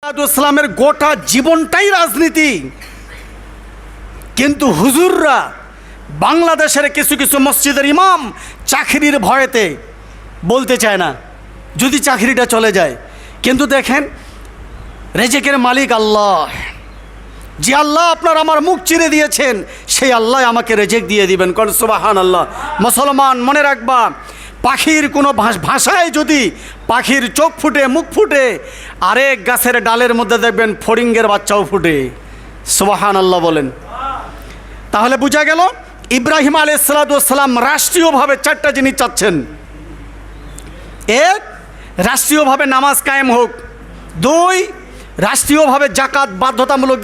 ইসলামের গোটা জীবনটাই রাজনীতি। কিন্তু হুজুররা বাংলাদেশের কিছু কিছু মসজিদের ইমাম চাকরির ভয়েতে বলতে চায় না যদি চাকরিটা চলে যায়। কিন্তু দেখেন, রেজেকের মালিক আল্লাহ, যে আল্লাহ আপনার আমার মুখ চিরে দিয়েছেন, সেই আল্লাহ আমাকে রেজেক দিয়ে দিবেন। কারণ সুবহানাল্লাহ। মুসলমান মনে রাখবা, পাখির কোনো ভাষায় যদি পাখির চোখ ফুটে, মুখ ফুটে, আরেক গাছের ডালের মধ্যে দেখবেন ফড়িঙ্গের বাচ্চাও ফুটে। সুবহানাল্লাহ বলেন। তাহলে বোঝা গেল ইব্রাহিম আলাইহিস সালাম রাষ্ট্রীয়ভাবে চারটা জিনিস চাচ্ছেন। এক, রাষ্ট্রীয়ভাবে নামাজ কায়েম হোক। দুই, রাষ্ট্রীয়ভাবে জাকাত বাধ্যতামূলক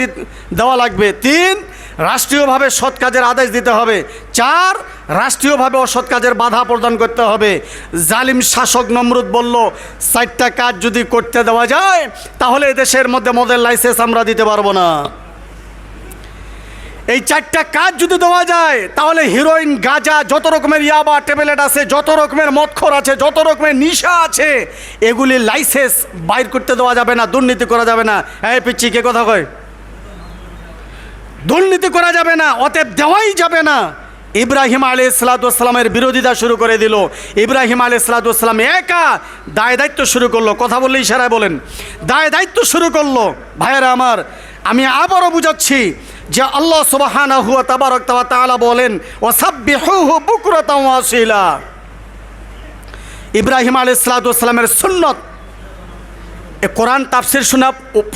দেওয়া লাগবে। তিন, রাষ্ট্রীয়ভাবে সৎ কাজের আদেশ দিতে হবে। চার, রাষ্ট্রীয়ভাবে অসৎ কাজের বাধা প্রদান করতে হবে। জালিম শাসক নমরুদ বলল, চারটা কাজ যদি করতে দেওয়া যায় তাহলে এদেশের মধ্যে মদের লাইসেন্স আমরা দিতে পারবো না। এই চারটা কাজ যদি দেওয়া যায় তাহলে হিরোইন, গাঁজা, যত রকমের ইয়াবা ট্যাবলেট আছে, যত রকমের মদখোর আছে, যত রকমের নিশা আছে, এগুলি লাইসেন্স বাইর করতে দেওয়া যাবে না, দুর্নীতি করা যাবে না। এই পিচ্ছি, কে কথা কয়? দুর্নীতি করা যাবে না, অতএব দেওয়াই যাবে না। ইব্রাহিম আলাইহিস সালামের বিরোধিতা শুরু করে দিল। ইব্রাহিম আলাইহিস সালাম একা দায় দায়িত্ব শুরু করলো। কথা বললে ইশারায় বলেন, দায় দায়িত্ব শুরু করলো। ভাইয়েরা আমার, আমি আবারও বুঝাচ্ছি যে আল্লাহ সুবহানাহু ওয়া তাআলা বলেন, ওয়াসাব্বিহুহু বুকরাতাও ওয়া আসীলা। ইব্রাহিম আলাইহিস সালামের সুন্নত, এ কোরআন তাফসীর শোনা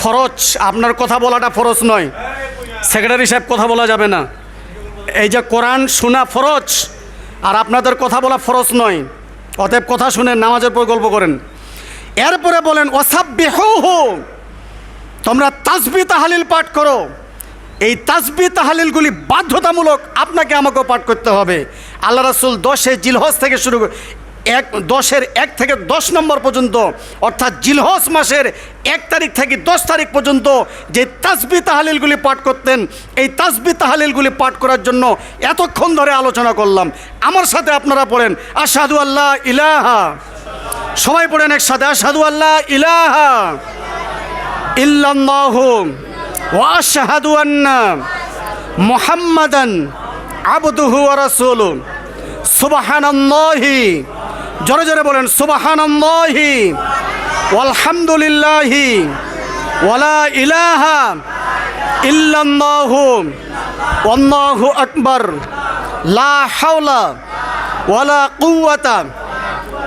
ফরজ। আপনার কথা বলাটা ফরজ নয়, সেক্রেটারি সাহেব, কথা বলা যাবে না। এই যে কোরআন শোনা ফরজ আর আপনাদের কথা বলা ফরজ নয়। অতএব কথা শুনে নামাজের পর গল্প করেন। এরপরে বলেন, ওয়াসাব্বিহুহু, তোমরা তাসবিহ তাহলিল পাঠ করো। এই তাসবিহ তাহলিলগুলি বাধ্যতামূলক আপনাকে আমাকেও পাঠ করতে হবে। আল্লাহ রাসূল 10 জিলহজ থেকে শুরু করে 10-এর 1 থেকে 10 নম্বর পর্যন্ত, অর্থাৎ জিলহজ মাসের 1 তারিখ থেকে 10 তারিখ পর্যন্ত যে তাসবিহ তাহলিলগুলি পাঠ করতেন, এই তাসবিহ তাহলিলগুলি পাঠ করার জন্য এতক্ষণ ধরে আলোচনা করলাম। আমার সাথে আপনারা পড়েন, আশহাদু আল্লা ইলাহা, সবাই পড়েন একসাথে, আশহাদু আল্লা ইলাহা ইল্লাল্লাহু ওয়া আশহাদু আন্না মুহাম্মাদান আবদুহু ওয়া রাসূলুহু। সুবহানাল্লাহি, জোরে জোরে বলেন, সুবহানাল্লাহি ওয়ালহামদুলিল্লাহি ওয়ালা ইলাহা ইল্লাল্লাহু ওয়াল্লাহু আকবার লা হাওলা ওয়ালা কুওয়াতা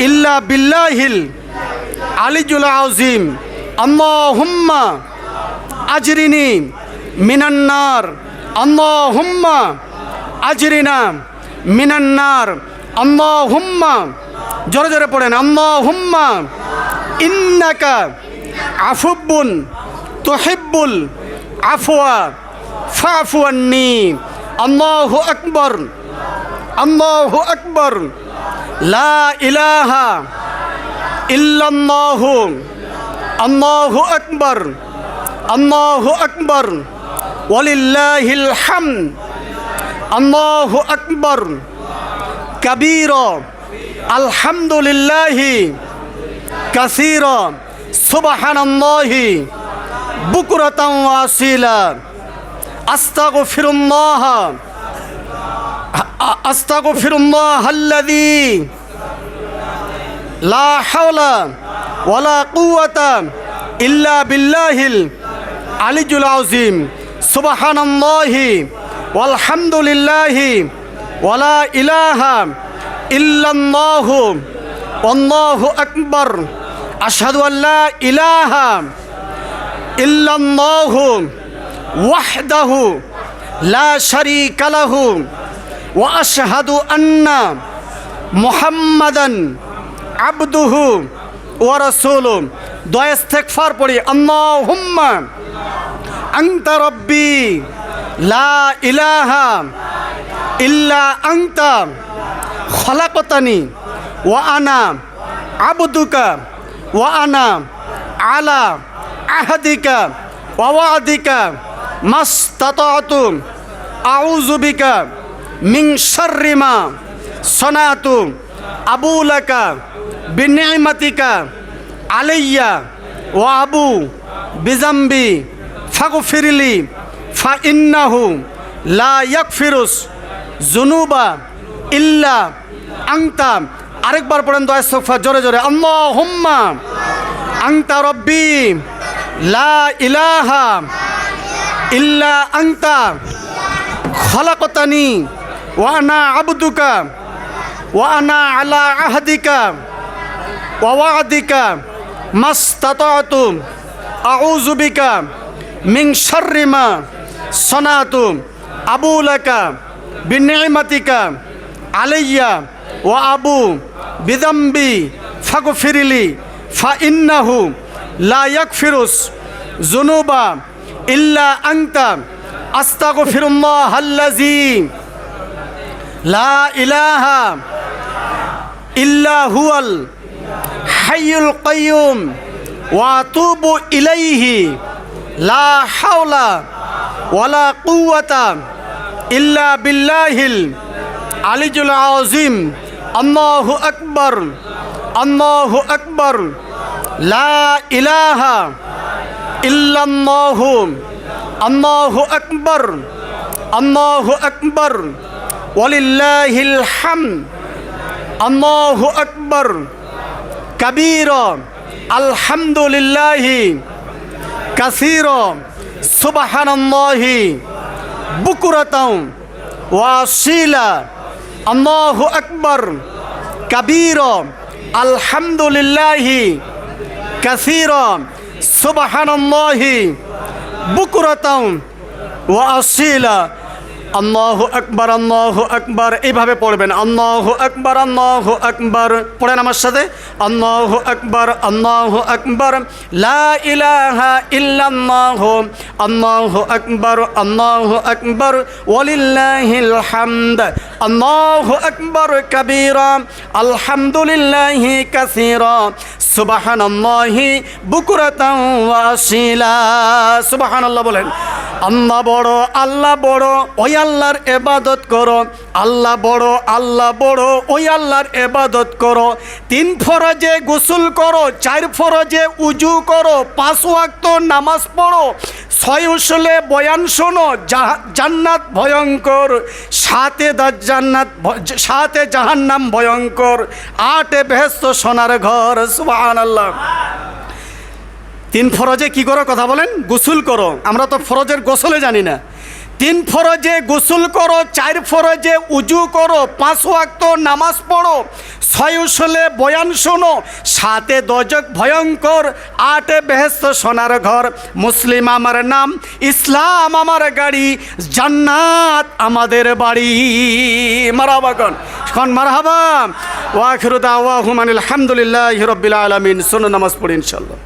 ইল্লা বিল্লাহিল আলিয়্যুল আযীম। আল্লাহুম্মা আজরিনি মিনান নার, আল্লাহুম্মা আজরিনা মিনান নার, আল্লাহুম্মা, জোরে জোরে পড়েন, আল্লাহুম্মা ইন্নাকা আফুবুন তুহিব্বুল আফওয়া ফাফু আন্নি। আল্লাহু আকবার, আল্লাহু আকবার, লা ইলাহা ইল্লাল্লাহু, আল্লাহু আকবার, আল্লাহু আকবার, ওয়ালিল্লাহিল হামদ। আল্লাহু আকবার কাবীরা, আলহামদুলিল্লাহি কাসীরা, সুবহানাল্লাহি বুকরাতাও ওয়া আসীলা। আস্তাগফিরুল্লাহ, আস্তাগফিরুল্লাহাল্লাযী লা হাওলা ওয়ালা কুওয়াতা ইল্লা বিল্লাহিল আলিয়্যুল আযীম। সুবহানাল্লাহি ওয়ালহামদুলিল্লাহি ওয়ালা ইলাহা ইল্লাল্লাহু ওয়াল্লাহু আকবার। আশহাদু আল্লা ইলাহা ইল্লাল্লাহু ওয়াহদাহু লা শারীকা লাহু ওয়া আশহাদু আন্না মুহাম্মাদান আবদুহু ওয়া রাসূলুহু। দোয়া ইস্তিগফার পড়ি, আল্লাহুম্মা আনতা রাব্বি লা ইলাহা ইল্লা আনতা খলাকতানি ওয়া আনা আবদুকা ওয়া আনা আলা আহদিকা ওয়া ওয়াদিকা মাসতাতাতু আউযু বিকা মিন শাররি মা সনাতু আবুলাকা বিনি'মাতিকা আলাইয়া ওয়া আবু বিজাম্বি ফাগফিরলি ফাইন্নাহু লা ইয়াগফিরুস যুনুবা ইল্লা আনতা। আরেকবার পড়েন দোয়া ইস্তিগফার জোরে জোরে, আল্লাহুম্মা আনতা রব্বি লা ইলাহা ইল্লা আনতা খালাকতানি ওয়া আনা আবদুকা ওয়া আনা আলা আহদিকা ওয়া ওয়া'দিকা মাসতাতা'তু আউযু বিকা মিন শাররি মা সানাতু আবু লাকা বিনি'মাতিকা আলাইয়া ওয়া আবু বিযামবি ফাগফিরলি ফাইন্নাহু লা ইয়াগফিরুস যুনুবা ইল্লা আনতা আস্তাগফিরুল্লাহাল্লাযী লা ইলাহা ইল্লা হুয়াল হাইয়ুল কাইয়্যুম ওয়া আতুবু ইলাইহি লা হাওলা ওয়ালা কুওয়াতা ইল্লা বিল্লাহিল আলিয়্যুল আযীম। আল্লাহু আকবার, আল্লাহু আকবার, লা ইলাহা ইল্লাল্লাহু, আল্লাহু আকবার, আল্লাহু আকবার, ওয়ালিল্লাহিল হামদ। আল্লাহু আকবার কাবীরা, আলহামদুলিল্লাহি কাসীরা, সুবহানাল্লাহি বুকরাতাও ওয়া আসীলা। আল্লাহু আকবার কাবীরা, আলহামদুলিল্লাহি কাসীরা, সুবহানাল্লাহি বুকরাতাও ওয়া আসীলা। আল্লাহু আকবার, আল্লাহু আকবার, এইভাবে পড়বেন। আল্লাহু আকবার, আল্লাহু আকবার, পড়েন আমার সাথে। আল্লাহু আকবার, আল্লাহু আকবার, লা ইলাহা ইল্লাল্লাহু, আল্লাহু আকবার, আল্লাহু আকবার, ওয়ালিল্লাহিল হামদ। আল্লাহু আকবার কাবীরা, আলহামদুলিল্লাহি কাসীরা, সুবহানাল্লাহি বুকরাতাও ওয়া আসীলা। সুবহানাল্লাহ বলেন। আল্লাহ বড়, আল্লাহ বড়, ওই আল্লাহর ইবাদত করো। আল্লাহ বড়, আল্লাহ বড়, ওই আল্লাহর ইবাদত করো। 3 ফরজে গোসল করো, 4 ফরজে উজু করো, 5 ওয়াক্ত নামাজ পড়ো, 6 উসুলে বয়ান শোনো, জান্নাত ভয়ঙ্কর, 7 জাহান্নাম ভয়ঙ্কর, 8 বেহেশত সোনার ঘর। সুবহানাল্লাহ। 3 ফরজে কি করো কথা বলেন? গোসল করো। আমরা তো ফরজের গোসলে জানি না। 3 ফরজে গোসল করো, 4 ফরজে উজু করো, 5 ওয়াক্ত নামাজ পড়ো, 6 উসুলে বয়ান শোনো, 7 দোজখ ভয়ঙ্কর, 8 বেহেশত সোনার ঘর। মুসলিম আমার নাম, ইসলাম আমার গাড়ি, জান্নাত আমাদের বাড়ি। মারহাবা কোন মারহাবা। ওয়া আখিরু দাওয়াহুম আনিল হামদুলিল্লাহি রাব্বিল আলামিন। শোনো নামাজ পড়ি ইনশাআল্লাহ।